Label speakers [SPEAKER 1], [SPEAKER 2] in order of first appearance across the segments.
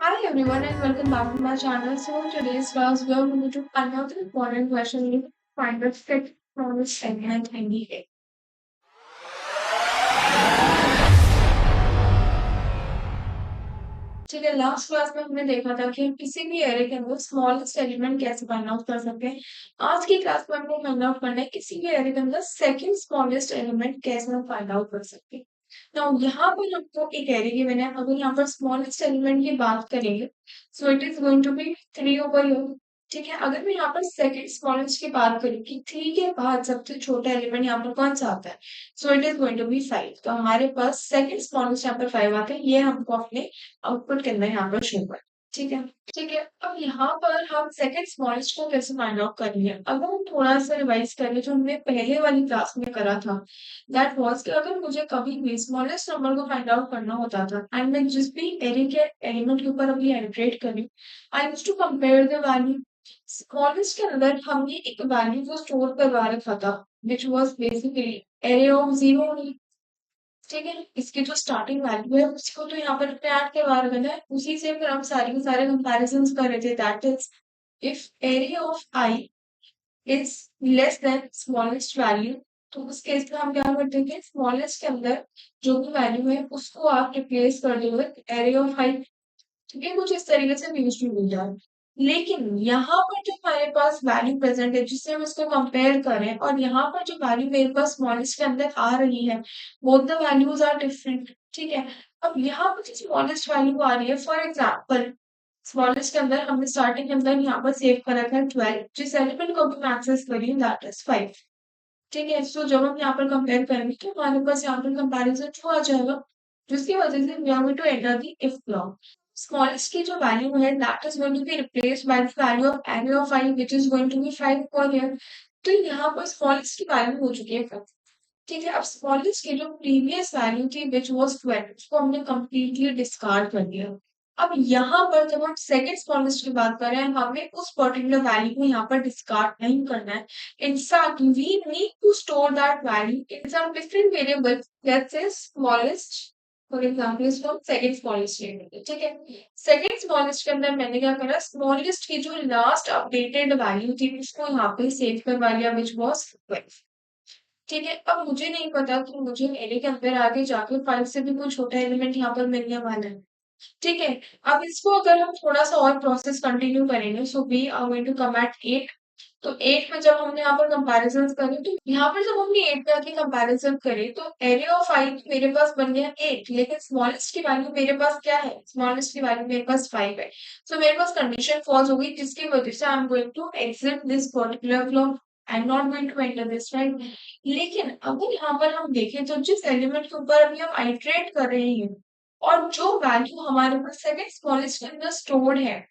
[SPEAKER 1] Hi everyone and welcome back to my channel. So in today's class we are going to another important question you find the fit from the segment NDA. ठीक है last class में हमने देखा था कि हम किसी भी एरे के अंदर स्मॉलेस्ट एलिमेंट कैसे फाइंड आउट कर सकते हैं। आज की क्लास में हमको फाइंड आउट करना है किसी भी एरे के अंदर सेकंड स्मॉलेस्ट एलिमेंट कैसे हम फाइंड आउट कर सकते हैं। नाउ यहाँ पर हमको एक एरे की मैंने अगर यहाँ पर स्मॉलेस्ट एलिमेंट की बात करेंगे so it is going to be 3/4। ठीक है, अगर मैं यहाँ पर सेकंड स्मॉलेस्ट की बात करूँ कि 3 के बाद सबसे छोटा एलिमेंट यहाँ पर कौन सा आता है, so it is going to be 5। तो हमारे पास सेकंड स्मॉलेस्ट यहाँ पर 5 आते हैं, ये हमको अपने आउटपुट के अंदर यहाँ पर शो कर। ठीक है, ठीक है। अब यहाँ पर हम सेकंड स्मॉलेस्ट को कैसे फाइंड आउट करेंगे, अगर हम थोड़ा सा रिवाइज करें जो हमने पहले वाली क्लास में करा था, दैट वाज कि अगर मुझे कभी भी स्मॉलेस्ट नंबर को फाइंड आउट करना होता था एंड मैं जिस भी एरे के एलिमेंट के ऊपर अभी इटरेट करी, I used to compare the value. Smallest के अंदर हमने एक वैल्यू को स्टोर करवा रखा था which was basically array of zero. ठीक है, इसकी जो स्टार्टिंग वैल्यू है उसको तो यहाँ पर अपने ऐड के बाहर बना है, उसी से फिर हम सारे के सारे कंपैरिजन कर रहे थे। That is if area of i is less than smallest value, तो उस केस में हम क्या करते थे, स्मॉलेस्ट के अंदर जो भी वैल्यू है उसको आप रिप्लेस कर दो विद एरिया ऑफ आई। ठीक है, कुछ इस तरीके से यूज टू मिल जाए। लेकिन यहाँ पर जो हमारे पास वैल्यू प्रेजेंट है जिससे हम इसको कंपेयर करें और यहाँ पर जो वैल्यू मेरे पास स्मॉलेस्ट के अंदर आ रही है, both the values are different. ठीक है, अब यहाँ पर जो स्मॉलेस्ट वैल्यू आ रही है, फॉर एग्जाम्पल स्मॉलेस्ट के अंदर हमने स्टार्टिंग के अंदर यहाँ पर सेव कर रखा है 12, जिस एलिमेंट को भी एक्सेस करिए दैट इज 5। ठीक है, सो जब हम यहाँ पर कंपेयर करेंगे तो हमारे पास यहाँ पर कंपैरिजन ट्रू आ जाएगा, जिसकी वजह से we are going to enter the if block. Smallest की जो वैल्यू है that is going to be replaced by the value of array of i which is going to be 5 पर हियर। तो यहाँ पर स्मॉलेस्ट की वैल्यू हो चुकी है 5। ठीक है, अब स्मॉलेस्ट की जो प्रीवियस वैल्यू थी विच वाज 12, उसको हमने कंप्लीटली डिस्कार्ड कर दिया। अब यहाँ पर जब हम सेकंड स्मॉलेस्ट की बात कर रहे हैं, हमें उस पर्टिकुलर वैल्यू को यहाँ पर डिस्कार्ड नहीं करना है। In fact, we need to store that value in some different variable. Let's say smallest, for example, is from second smallest ले लेंगे। ठीक है, second smallest के अंदर मैंने क्या करा, smallest की जो लास्ट अपडेटेड वैल्यू थी उसको यहाँ पे सेव करवा लिया which was 12। ठीक है, अब मुझे नहीं पता कि मुझे एरे के अंदर आगे जाके 5 से भी कोई छोटा एलिमेंट यहाँ पर मिलने वाला है। ठीक है, अब इसको अगर हम थोड़ा सा और प्रोसेस कंटिन्यू करेंगे, so we are going to come at 8। तो 8 में जब हमने यहाँ पर कंपैरिजन करे, तो यहाँ पर जब हमने 8 पे आके कंपैरिजन करे तो एरिया ऑफ आई मेरे पास बन गया 8, लेकिन स्मॉलेस्ट की वैल्यू मेरे पास क्या है, स्मॉलेस्ट की वैल्यू मेरे पास 5 है। सो मेरे पास कंडीशन फॉल्स हो गई, जिसकी वजह से I am going to exit this particular block, I am not going to enter this, right. लेकिन अगर यहाँ पर हम देखें तो जिस एलिमेंट के ऊपर अभी हम आइटरेट कर रहे हैं और जो वैल्यू हमारे पास सेकंड स्मॉलेस्ट के अंदर स्टोर्ड है,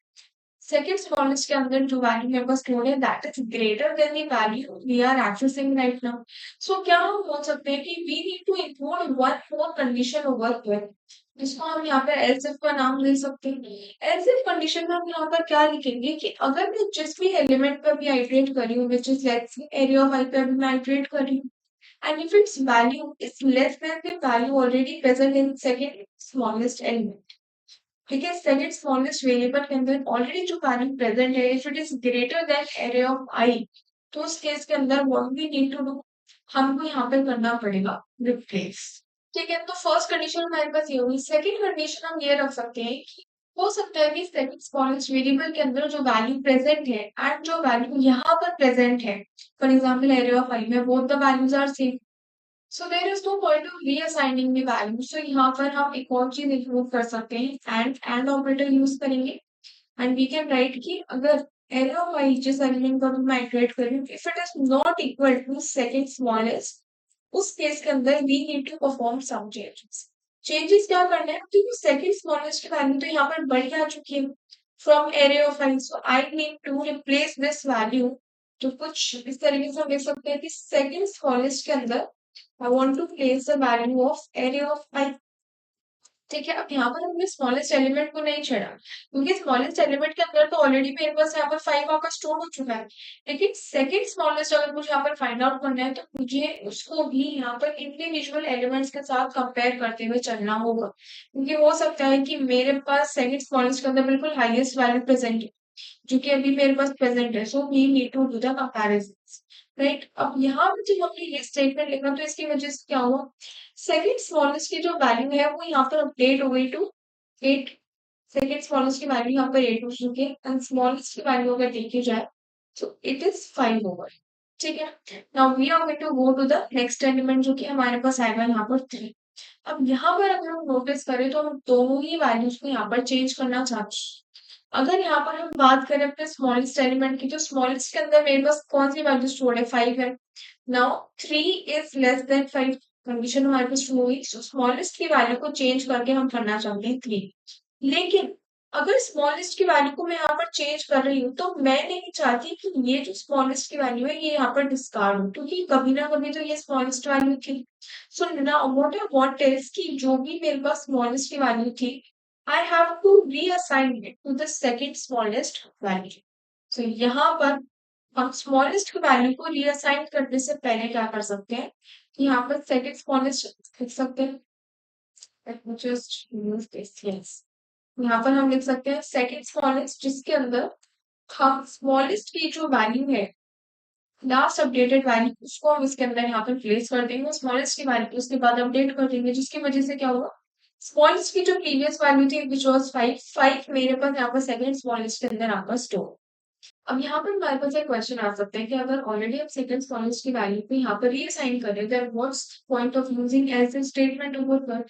[SPEAKER 1] सेकंड स्मॉलेस्ट के अंदर जो वैल्यू मेरे पास स्टोर्ड है that is greater than the value we are accessing right now. So क्या हम बोल सकते हैं कि we need to include one more condition over here, जिसको हम यहाँ पे एल्स इफ का नाम दे सकते हैं। एल्स इफ कंडीशन में हम यहाँ पर क्या लिखेंगे कि अगर मैं जिस भी एलिमेंट पर भी आइटरेट कर रही हूँ, which is let's say array of i पे भी मैं आइटरेट कर रही हूँ, and if its value is less than the value already present in second smallest element, ठीक है, सेकंड स्मॉलेस्ट वेरिएबल के अंदर ऑलरेडी जो वैल्यू प्रेजेंट है, if it is greater than array of i, तो उस केस के अंदर what we need to do, हमको यहाँ पे करना पड़ेगा रिप्लेस। ठीक है, तो फर्स्ट कंडीशन हमारे पास ये हुई। सेकंड कंडीशन हम ये रख सकते हैं कि हो सकता है कि सेकंड स्मॉलेस्ट वेरिएबल के अंदर जो वैल्यू प्रेजेंट है एंड जो वैल्यू यहाँ पर प्रेजेंट है, for example array of i में both the values are same, so there is no point of reassigning the value. So यहाँ पर हम एक और चीज इंक्लूड कर सकते हैं, एंड ऑपरेटर यूज करेंगे एंड वी कैन राइट कि अगर एरे ऑफ आई जिस एलिमेंट पर मैं इटरेट कर रही हूँ, if it is not equal to second smallest, उस केस के अंदर we need to perform some changes. Changes क्या करना है, क्योंकि सेकंड स्मॉलेस्ट की वैल्यू तो यहाँ पर बढ़ आ चुकी है from array of i, so I need to replace this value. तो कुछ इस तरीके से हम देख सकते हैं कि सेकंड स्मॉलेस्ट के अंदर I want to place the value of area of I. ठीक है, अब यहाँ पर हमने स्मॉलेस्ट एलिमेंट को नहीं छेड़ा, क्योंकि स्मॉलेस्ट एलिमेंट के अंदर तो ऑलरेडी मेरे पास यहाँ पर 5 आकर स्टोर हो चुका है। लेकिन सेकंड स्मॉलेस्ट अगर मुझे यहाँ पर फाइंड आउट करना है, तो मुझे उसको भी यहाँ पर इंडिविजुअल एलिमेंट्स के साथ कंपेयर करते हुए चलना होगा। क्योंकि हो सकता है कि मेरे पास सेकंड स्मॉलेस्ट के अंदर बिल्कुल हाईएस्ट वैल्यू प्रेजेंट है, जो कि अभी मेरे पास प्रेजेंट है। So we need to do the comparison, right. अब यहाँ पे जब हमने ये स्टेटमेंट लिखा, तो इसकी वजह से क्या हुआ, सेकंड स्मॉलेस्ट की जो वैल्यू है वो यहाँ पर अपडेट हो गई टू 8। सेकंड स्मॉलेस्ट की वैल्यू यहाँ पर 8 हो चुकी है, एंड स्मॉलेस्ट की वैल्यू अगर देखी जाए तो इट इज 5 ओवर। ठीक है, now we are going to go to the next element, जो कि हमारे पास आएगा यहाँ पर 3। अब यहाँ पर अगर हम नोटिस करें, तो हम दोनों ही वैल्यूज को यहाँ पर चेंज करना चाहते हैं। अगर यहाँ पर हम बात करें अपने स्मॉलेस्ट एलिमेंट की, तो स्मॉलेस्ट के अंदर मेरे पास कौन सी वैल्यू स्टोर है, 5 है। Now 3 is less then 5, condition हमारे पास ट्रू हुई, सो स्मॉलेस्ट की वैल्यू को चेंज करके हम करना चाहते हैं 3। लेकिन अगर स्मॉलेस्ट की वैल्यू को मैं यहाँ पर चेंज कर रही हूँ, तो मैं नहीं चाहती कि ये जो स्मॉलेस्ट की वैल्यू है ये यहाँ पर डिस्कार्ड हो, क्योंकि कभी ना कभी तो ये स्मॉलेस्ट वैल्यू थी। So now what I want is कि जो भी मेरे पास स्मॉलेस्ट की वैल्यू थी, I have to reassign it to the second smallest value. So यहाँ पर हम स्मॉलेस्ट की वैल्यू को रीअसाइन करने से पहले क्या कर सकते हैं कि यहाँ पर सेकंड स्मॉलेस्ट लिख सकते हैं। Let me just remove this. Yes. यहाँ पर हम लिख सकते हैं सेकंड स्मॉलेस्ट, जिसके अंदर हम स्मॉलेस्ट की जो वैल्यू है, लास्ट अपडेटेड वैल्यू, उसको हम इसके अंदर यहाँ पर प्लेस कर देंगे, स्मॉलेस्ट की वैल्यू उसके बाद अपडेट कर देंगे, जिसकी वजह से क्या होगा, स्मॉलेस्ट की जो प्रीवियस वैल्यू थी विच वाज 5, 5 मेरे पास यहाँ पर सेकंड स्मॉलेस्ट के अंदर आपका स्टोर। अब यहाँ पर हमारे पास एक क्वेश्चन आ सकता है कि अगर ऑलरेडी आप सेकंड स्मॉलेस्ट की वैल्यू को यहाँ पर रीअसाइन करें, then what's point of using elsif statement over पर।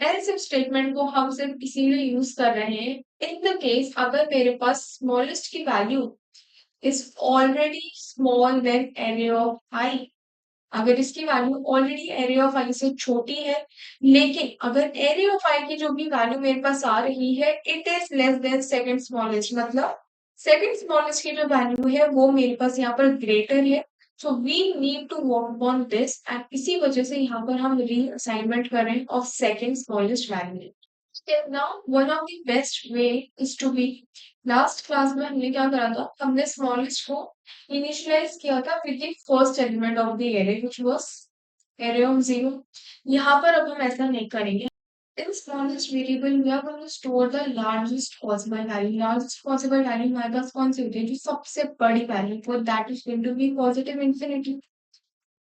[SPEAKER 1] एलसिफ स्टेटमेंट को हम सिर्फ इसीलिए यूज कर रहे हैं इन द केस अगर मेरे पास स्मॉलेस्ट की value is already small than array of i. अगर इसकी value already array of i से छोटी है, लेकिन अगर एरे ऑफ आई की जो भी वैल्यू मेरे पास आ रही है it is less then second smallest, मतलब सेकंड स्मॉलेस्ट की जो वैल्यू है वो मेरे पास यहाँ पर ग्रेटर है। So we need to work on this, and इसी वजह से यहाँ पर हम रीअसाइनमेंट करें of second smallest value. Now, one of the best way is to be, last class में हमने क्या करा था, हमने स्मॉलेस्ट को इनिशियलाइज किया था with the first element of the array which was array of 0। यहाँ पर अब हम ऐसा नहीं करेंगे। In smallest variable we are going to store the largest possible value. Largest possible value हमारे पास कौन सी होती है, जो सबसे बड़ी value, for that is going to be positive infinity.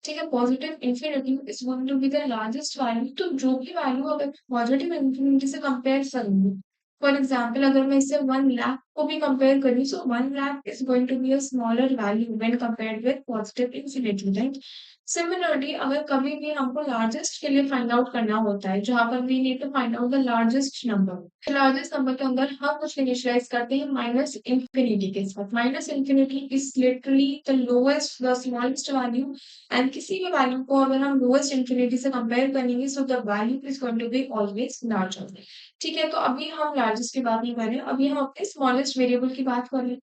[SPEAKER 1] ठीक है, positive infinity is going to be the largest value. तो जो भी वैल्यू अगर पॉजिटिव इंफिनिटी से कंपेयर करूंगी, फॉर एग्जाम्पल अगर मैं इससे 1 लाख को भी कंपेयर करूँ, so 1 lakh is going to be a smaller value when compared with positive infinity, right. Similarly अगर कभी भी हमको लार्जेस्ट के लिए फाइंड आउट करना होता है, जहां पर we need to find out the largest number, largest number के अंदर हम कुछ इनिशियलाइज करते हैं माइनस इंफिनिटी के साथ। Minus infinity is literally the lowest, the smallest value, and किसी भी वैल्यू को अगर हम लोएस्ट इंफिनिटी से कंपेयर करेंगे, so the value is going to be always larger. ठीक है, तो अभी हम लार्जेस्ट की बात नहीं कर रहे, अभी हम अपने स्मॉलेस्ट वेरिएबल की बात कर रहे हैं।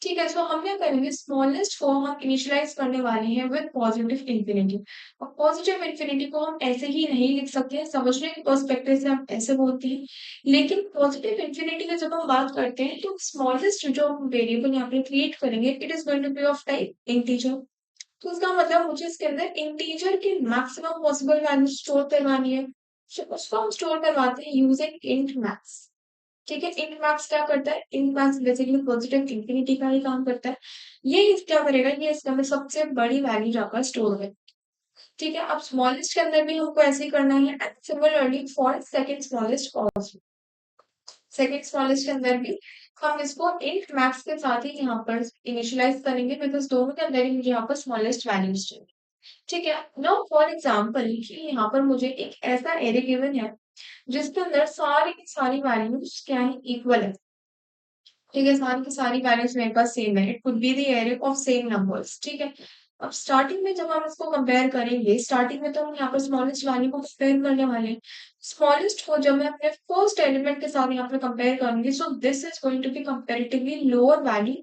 [SPEAKER 1] ठीक है, सो हम क्या करेंगे, स्मॉलेस्ट को हम इनिशियलाइज करने वाले हैं विद पॉजिटिव इंफिनिटी। और पॉजिटिव इंफिनिटी को हम ऐसे ही नहीं लिख सकते हैं, समझने के पर्सपेक्टिव से हम ऐसे बोलते हैं। लेकिन पॉजिटिव इंफिनिटी की जब हम बात करते हैं, तो स्मॉलेस्ट जो हम वेरिएबल यहाँ पे क्रिएट करेंगे it is going to be of type integer. तो उसका मतलब मुझे इसके अंदर इंटीजर की मैक्सिमम पॉसिबल वैल्यू स्टोर करवानी है। तो उसको हम स्टोर करवाते हैं यूजिंग इंट मैक्स। ठीक है, इंट मैक्स क्या करता है, int max basically positive infinity का ही काम करता है। ये क्या करेगा, ये इसके अंदर सबसे बड़ी वैल्यू जाकर स्टोर है। ठीक है, अब स्मॉलेस्ट के अंदर भी हमको ऐसे ही करना है, and similarly for second smallest also. Second smallest के अंदर भी हम इसको इंट मैक्स के साथ ही यहाँ पर इनिशियलाइज करेंगे, बिकॉज दोनों के अंदर ही मुझे यहाँ पर स्मॉलेस्ट वैल्यूज चाहिए। ठीक है, नाउ फॉर एग्जांपल कि यहाँ पर मुझे एक ऐसा एरे गिवन है जिसके अंदर सारी की सारी वैल्यूज क्या है, इक्वल है। ठीक है, सारी की सारी वैल्यूज मेरे पास सेम है, it could be the array of same numbers. ठीक है, अब स्टार्टिंग में जब हम इसको कंपेयर करेंगे, स्टार्टिंग में तो हम यहाँ पर स्मॉलेस्ट वैल्यू को कंपेयर करने वाले हैं। स्मॉलेस्ट को जब मैं अपने फर्स्ट एलिमेंट के साथ यहाँ पर कंपेयर करूंगी, so this is going to be comparatively lower value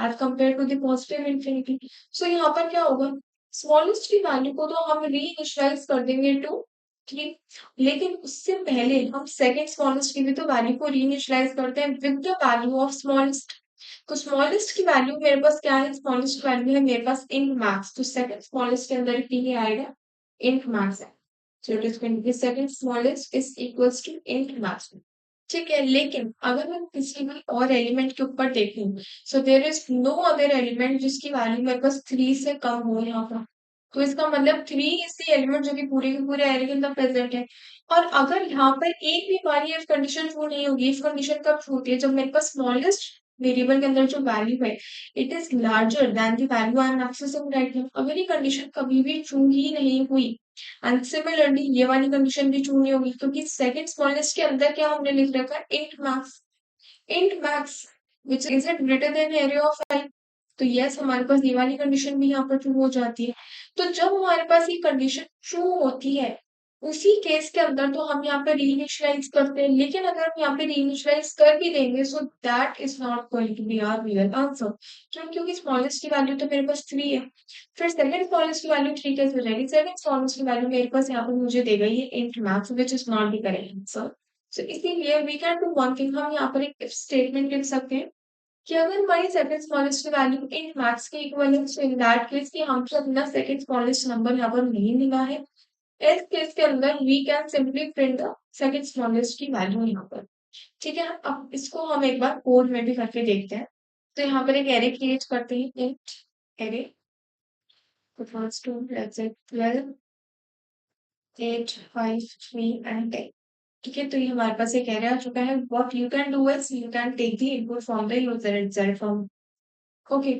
[SPEAKER 1] as compare to the positive infinity. So यहाँ पर क्या होगा, स्मॉलेस्ट की वैल्यू को तो हम री इनिशियलाइज कर देंगे टू, ठीक है, लेकिन उससे पहले हम सेकंड स्मॉलेस्ट की भी तो वैल्यू को रीइनिशियलाइज करते हैं with the value of smallest. तो स्मॉलेस्ट की वैल्यू मेरे पास क्या है, स्मॉलेस्ट वैल्यू है मेरे पास इंट मैक्स, तो सेकंड स्मॉलेस्ट के अंदर ही आएगा इंट मैक्स है। So it is going to be second smallest is equals to int max। ठीक है, लेकिन अगर मैं किसी भी और एलिमेंट के ऊपर देखूं, so there is no other element जिसकी वैल्यू मेरे पास 3 से कम हो यहाँ पर। तो इसका मतलब 3 इज द एलिमेंट जो कि पूरे के पूरे एरे के अंदर प्रेजेंट है। और अगर यहाँ पर एक भी बार ये कंडीशन ट्रू नहीं होगी, इस कंडीशन कब ट्रू होती है, जब मेरे पास स्मॉलेस्ट वेरिएबल के अंदर जो वैल्यू है it is larger than the value I M accessing right now. अगर ये कंडीशन कभी भी ट्रू ही नहीं हुई एंड सिमिलरली ये वाली कंडीशन भी ट्रू नहीं होगी, क्योंकि सेकंड स्मॉलेस्ट के अंदर क्या हमने लिख रखा है, int max. Int max which is it greater than array of i. तो यस हमारे पास ये वाली कंडीशन भी यहाँ पर ट्रू हो जाती है। तो जब हमारे पास ये कंडीशन ट्रू होती है उसी केस के अंदर तो हम यहाँ पे रीइनिशियलाइज करते हैं, लेकिन अगर हम यहाँ पे रीइनिशियलाइज कर भी देंगे so that is not going to be our real answer. क्यों, क्योंकि स्मॉलेस्ट की वैल्यू तो मेरे पास 3 है। फिर सेकंड स्मॉलेस्ट की वैल्यू 3 कैसे हो जाएगी, सेकंड स्मॉलेस्ट की वैल्यू मेरे पास यहाँ पर मुझे देगा ये int max which is not the correct answer. So इसीलिए we can do one thing, हम यहाँ पर एक स्टेटमेंट लिख सकते हैं कि अगर हमारी second smallest value in max के इक्वल है, सो इन दैट केस कि हमको अपना सेकंड स्मॉलेस्ट नंबर यहाँ पर नहीं मिला है, इस केस के अंदर we can simply print the second smallest की वैल्यू यहाँ पर। ठीक है, अब इसको हम एक बार कोड में भी करके देखते हैं। तो यहाँ पर एक एरे क्रिएट करते हैं, int array equals to let's say 12 8 5 3 and 10। ठीक है, तो ये हमारे पास एक एरे आ चुका है। What you can do is you can take the input from the user itself from. Okay,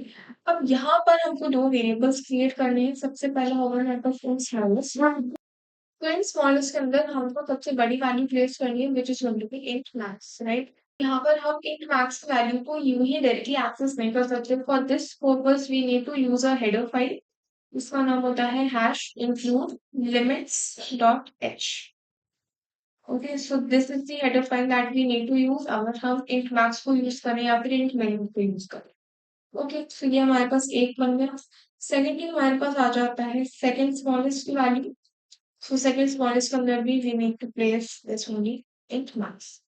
[SPEAKER 1] अब यहाँ पर हमको दो वेरिएबल्स क्रिएट करने हैं। सबसे पहला होगा हमारे पास इन स्मॉलेस्ट। तो इन स्मॉलेस्ट के अंदर हमको सबसे बड़ी वैल्यू प्लेस करनी है which is going to be int max right. यहाँ पर हम इंट मैक्स वैल्यू को यूं ही डायरेक्टली एक्सेस नहीं कर सकते। For this purpose we need to use a header file. इसका नाम होता है hash include limits dot h. Okay, so this is the header file that we need to use अगर हम इंट मैक्स को यूज करें या फिर इंट मिन को यूज करें। ओके, तो ये हमारे पास एक बन गया। सेकेंडली हमारे पास आ जाता है सेकेंड स्मॉलेस्ट की वैल्यू। सो सेकेंड स्मॉलेस्ट के अंदर भी we need to place this only int max.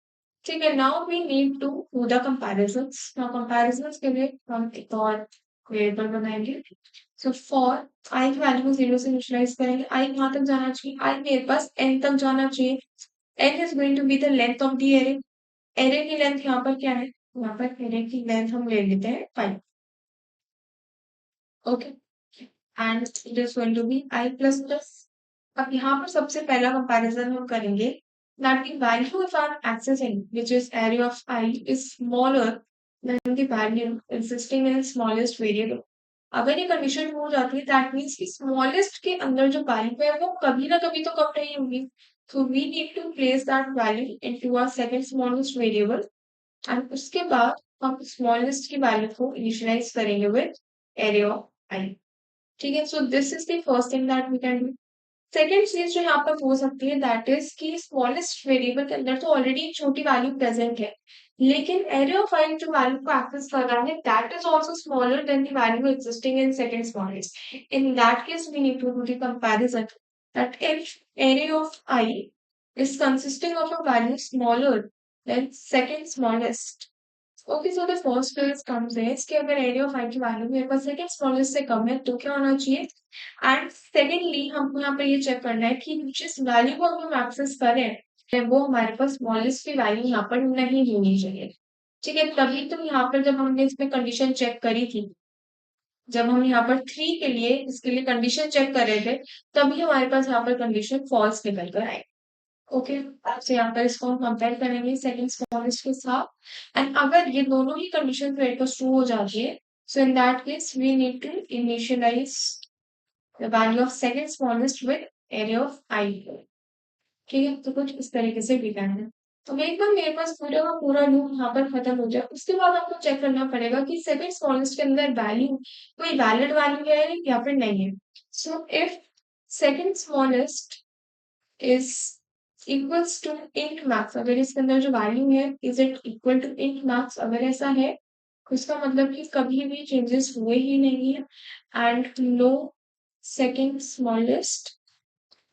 [SPEAKER 1] ठीक है, now we need to do the comparisons. Now comparisons के लिए हम एक और वेरिएबल बनाएंगे। सो फॉर आई की वैल्यू को 0 से इनिशियलाइज करेंगे। आई कहाँ तक जाना चाहिए, आई मेरे पास n तक जाना चाहिए। n is going to be the length of the array। array की लेंथ यहाँ पर क्या है, यहाँ पर array की लेंथ हम ले लेते हैं 5। Okay, and it is going to be i plus plus. अब यहाँ पर सबसे पहला कंपैरिजन हम करेंगे that the value of our accessing which is array of I is smaller than the value existing in smallest variable। अगर ये condition हो जाती है दैट मीन्स कि स्मॉलेस्ट के अंदर जो वैल्यू है वो कभी ना कभी तो कम नहीं होगी। So we need to place that value into our second smallest variable and उसके बाद हम स्मॉलेस्ट की वैल्यू को इनिशियलाइज करेंगे विद एरे ऑफ आई। ठीक है, so this is the first thing that we can do. Second चीज जो यहाँ पर हो सकती है दैट इज कि स्मॉलेस्ट वेरिएबल के अंदर तो ऑलरेडी एक छोटी वैल्यू प्रेजेंट है, लेकिन एरे ऑफ आई जो वैल्यू को एक्सेस कर रहा है that is also smaller than the value existing in second smallest. In that case we need to do the comparison that if array of i is consisting of a value smaller than second smallest। Okay, so the first case comes is कि अगर area of आई की value मेरे पास second smallest से कम है तो क्या होना चाहिए। एंड सेकेंडली हमको यहाँ पे ये चेक करना है कि जिस वैल्यू को हम एक्सेस करें वो हमारे पास स्मॉलेस्ट की वैल्यू यहाँ पर नहीं होनी चाहिए। ठीक है, तभी तो यहाँ पर जब हमने इसमें कंडीशन चेक करी थी, जब हम यहाँ पर 3 के लिए इसके लिए कंडीशन चेक कर रहे थे तभी हमारे पास यहाँ पर कंडीशन फॉल्स निकल कर आई। ओके, तो यहाँ पर इसको हम कंपेयर करेंगे सेकंड स्मॉलेस्ट के साथ एंड अगर ये दोनों ही कंडीशन मेरे पास ट्रू हो जाती है so in that case we need to initialize the value of second smallest with array of i. ठीक है, तो कुछ इस तरीके से भी करना है। तो एक बार मेरे पास पूरा का पूरा लूप यहाँ पर खत्म हो जाए उसके बाद आपको चेक करना पड़ेगा कि सेकंड स्मॉलेस्ट के अंदर वैल्यू कोई वैलिड वैल्यू है या फिर नहीं है। So if second smallest is equals to int max, अगर इसके अंदर जो वैल्यू है is it equal to int max, अगर ऐसा है तो इसका मतलब कि कभी भी चेंजेस हुए ही नहीं है and no second smallest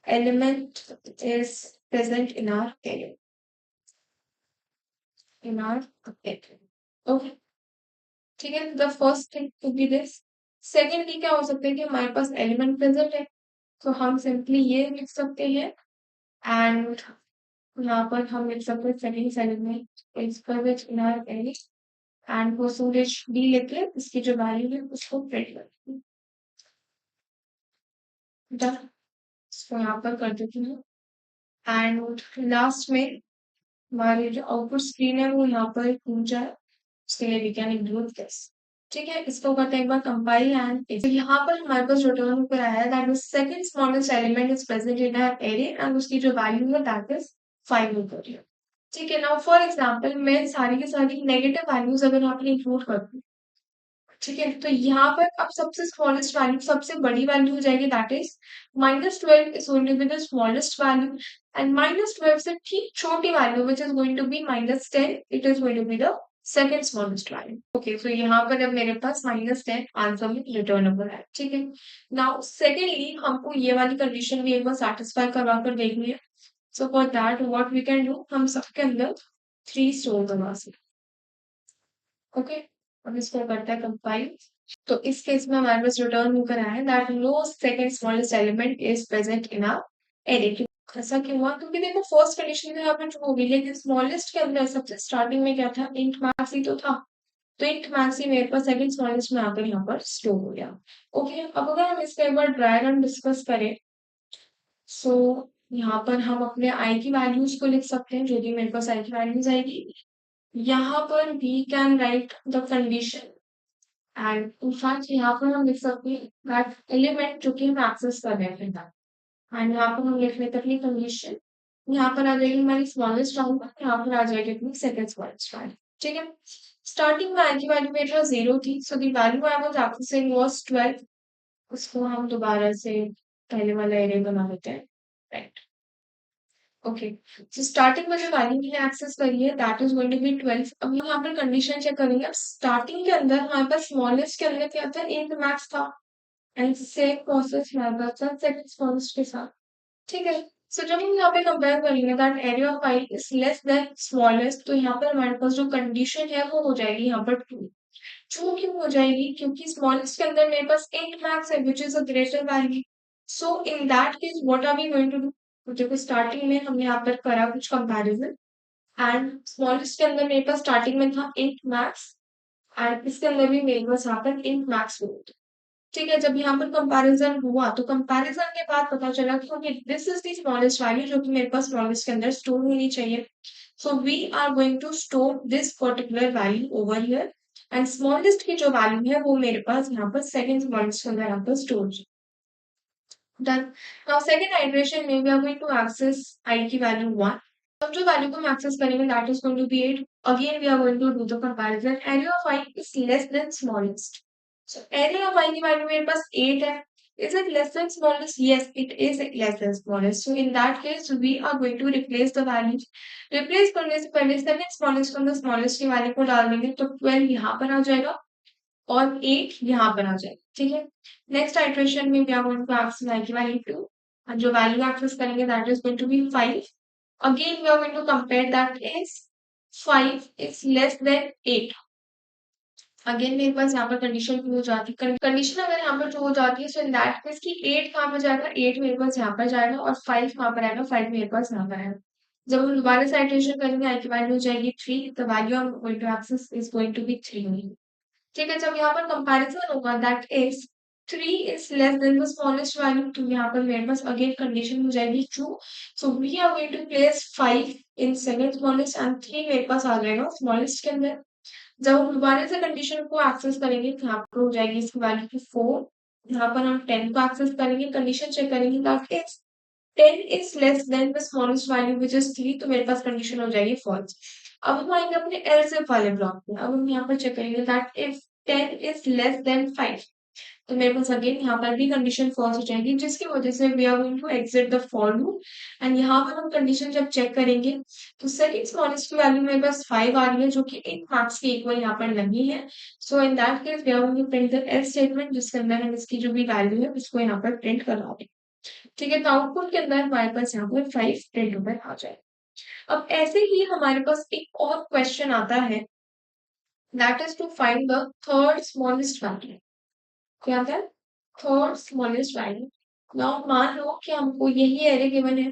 [SPEAKER 1] element is present in our array. In our array. Okay. ठीक है, the first thing to be this. Secondly क्या हो सकता है कि हमारे पास एलिमेंट प्रेजेंट है, तो हम सिंपली ये लिख सकते हैं एंड यहाँ पर हम लिख सकते हैं second element is present in our array and percentage d लेके इसकी जो वैल्यू है उसको प्रिंट करते हैं। डन, इसको यहाँ पर कर देती हूँ एंड लास्ट में हमारी जो आउटपुट स्क्रीन है वो यहाँ पर टूट जाए, उसके लिए वी कैन इंक्लूड दिस। ठीक है, इसको करते हैं एक बार कंपाइल एंड यहाँ पर हमारे पास रिटर्न होकर आया है that the second smallest element is present in our array and उसकी जो वैल्यू है दैट इज 5 होकर है। ठीक है, नाउ फॉर एग्जांपल मैं सारी की सारी नेगेटिव वैल्यूज अगर यहाँ पर इंक्लूड कर दूं, ठीक है, तो यहाँ पर अब सबसे स्मॉलेस्ट वैल्यू सबसे बड़ी वैल्यू हो जाएगी that is -12 is going to be the smallest value and -12 से ठीक छोटी value which is going to be -10 it is going to be the second smallest value. Okay, so यहाँ पर अब मेरे पास -10 आंसर में रिटर्नेबल है। ठीक है, नाउ सेकेंडली हमको ये वाली कंडीशन भी एक बार सेटिस्फाई करवा कर देखनी है। So for that what we can do, हम सबके अंदर 3 स्टोर करवा सकते। ओके, अब इसको करता है कंपाइल। तो इस केस में हमारे पास रिटर्न होकर आया है that no second smallest element is present in our array. ऐसा क्यों हुआ? क्योंकि देखो फर्स्ट कंडीशन में यहाँ पर जो होगी, लेकिन स्मॉलेस्ट के अंदर सबसे स्टार्टिंग में क्या था, इंट मैक्स ही तो था, तो इंट मैक्स ही मेरे पास सेकंड स्मॉलेस्ट में आकर यहाँ पर स्टोर हो गया। ओके, अब अगर हम इसका एक बार ड्रैग एंड डिस्कस करें, सो यहाँ पर हम अपने आई की वैल्यूज को लिख सकते हैं, जो भी मेरे पास आई की वैल्यूज आएगी यहाँ पर we can write the condition and in fact यहाँ पर हम लिख सकते हैं दैट एलिमेंट जो कि हम एक्सेस कर रहे हैं एंड यहाँ पर हम लिख लेते हैं अपनी कंडीशन। यहाँ पर आ जाएगी हमारी स्मॉलेस्ट वैल्यू, यहाँ पर आ जाएगी अपनी सेकंड स्मॉलेस्ट वैल्यू। ठीक है, स्टार्टिंग में आई की वैल्यू मेरे पास 0 थी, सो the value I was accessing was 12। उसको हम दोबारा से पहले वाला एरे बना लेते हैं, राइट। ओके, सो स्टार्टिंग में जो वैल्यू मैंने एक्सेस करी है that is going to be 12। अब हम यहाँ पर कंडीशन चेक करेंगे। अब स्टार्टिंग के अंदर हमारे पास स्मॉलेस्ट के अंदर क्या था, इंट मैक्स था एंड सेम प्रोसेस हमारे पास था सेकंड स्मॉलेस्ट के साथ। ठीक है, सो जब हम यहाँ पे कंपेयर करेंगे that area of i is less than smallest, तो यहाँ पर हमारे पास जो कंडीशन है वो हो जाएगी यहाँ पर 2। ट्रू क्यों हो जाएगी? क्योंकि स्मॉलेस्ट के अंदर मेरे पास इंट मैक्स है which is a greater value. So in that case what are we going to do, तो देखो स्टार्टिंग में हमने यहाँ पर करा कुछ कंपैरिजन एंड स्मॉलेस्ट के अंदर मेरे पास स्टार्टिंग में था इंट मैक्स एंड इसके अंदर भी मेरे पास यहाँ पर इंट मैक्स हुआ। ठीक है, जब यहाँ पर कंपैरिजन हुआ तो कंपैरिजन के बाद पता चला कि okay this is the smallest value जो कि मेरे पास स्मॉलेस्ट के अंदर स्टोर होनी चाहिए। So we are going to store this particular value over here and smallest की जो वैल्यू है वो मेरे पास यहाँ पर सेकंड स्मॉलेस्ट के अंदर यहाँ पर store. Done, now second iteration में we are going to access i की वैल्यू 1। अब जो वैल्यू को हम एक्सेस करेंगे that is going to be 8। Again we are going to do the comparison, area of i is less than smallest. So area of I की value मेरे पास 8 है। Is it less than smallest? Yes, it is less than smallest. So in that case, we are going to replace the values. Replace करने से पहले second smallest from the smallest की value को डाल देंगे, तो 12 यहाँ पर आ जाएगा और 8 यहाँ पर आ जाएगा। ठीक है, नेक्स्ट आइट्रेशन में we are going to access I की value 2 और जो value access करेंगे that is going to be 5. Again, we are going to compare that is 5 is less than 8. Again मेरे पास यहाँ पर कंडीशन हो जाती है, कंडीशन अगर यहाँ पर जो हो जाती है सो इन दैट केस की 8 कहाँ पर जाएगा, 8 मेरे पास यहाँ पर जाएगा और 5 कहाँ पर आएगा, 5 मेरे पास यहाँ पर आएगा। जब हम दोबारा से आइटरेशन करेंगे आई की वैल्यू हो जाएगी 3, the value I am going to access is going to be 3। ठीक है, जब यहाँ पर कंपैरिजन होगा that is 3 is less than the smallest value, तो यहाँ पर मेरे पास अगेन कंडीशन हो जाएगी true. So we are going to place 5 in second smallest and 3 मेरे पास आ जाएगा स्मॉलेस्ट के अंदर। जब हम दोबारा से कंडीशन को एक्सेस करेंगे तो यहाँ पर हो जाएगी इसकी वैल्यू की 4। यहाँ पर हम 10 को एक्सेस करेंगे, कंडीशन चेक करेंगे that is 10 is less than the smallest value which is 3, तो मेरे पास कंडीशन हो जाएगी फॉल्स। अब हम आएंगे अपने एल्स इफ वाले ब्लॉक में। अब हम यहाँ पर चेक करेंगे that if 10 is less then 5, तो मेरे पास अगेन यहाँ पर भी कंडीशन फॉल्स हो जाएगी, जिसकी वजह से we are going to exit the for loop and यहाँ पर हम कंडीशन जब चेक करेंगे तो सेकंड स्मॉलेस्ट की वैल्यू मेरे पास 5 आ रही है जो कि इन मार्क्स के इक्वल यहाँ पर नहीं है। So in that case we are going to print the else statement जिसके अंदर हम इसकी जो भी वैल्यू है उसको यहाँ पर प्रिंट करवा दें। ठीक है, तो आउटपुट के अंदर हमारे पास यहाँ पर 5 प्रिंट होकर आ जाए। अब ऐसे ही हमारे पास एक और क्वेश्चन आता है, that is to find the third smallest value. क्या आता है? Third smallest value. नाउ मान लो कि हमको यही एरे गिवन है,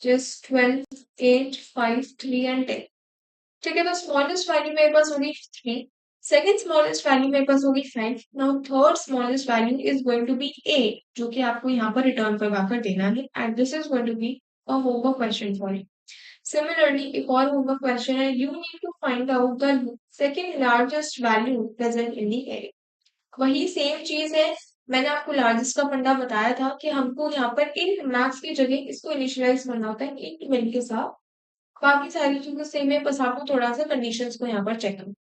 [SPEAKER 1] जस्ट 12, 8, 5, 3 एंड 10। ठीक है, तो स्मॉलेस्ट वैल्यू मेरे पास होगी 3, सेकंड स्मॉलेस्ट वैल्यू मेरे पास होगी 5, now third smallest value is going to be 8, जो कि आपको यहाँ पर रिटर्न करवा कर देना है, and this is going to be a homework question for you. Similarly, एक और होमवर्क क्वेश्चन है, you need to find out the second largest value present in the array। वही सेम चीज है, मैंने आपको लार्जेस्ट का फंडा बताया था कि हमको यहाँ पर इन मैक्स की जगह इसको इनिशियलाइज करना होता है int min के साथ। बाकी सारी चीजें सेम है, बस आपको थोड़ा सा कंडीशंस को यहाँ पर चेक करना।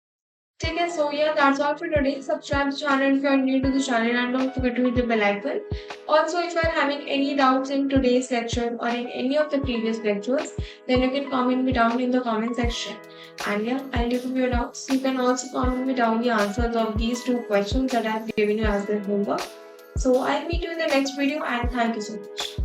[SPEAKER 1] ठीक है, so yeah, that's all for today. Subscribe to the channel if you are new to the channel and don't forget to hit the bell icon. Also, if you are having any doubts in today's lecture or in any of the previous lectures, then you can comment me down in the comment section. And yeah, I'll give you your doubts. You can also comment me down the answers of these two questions that I've given you as the homework. So I'll meet you in the next video and thank you so much.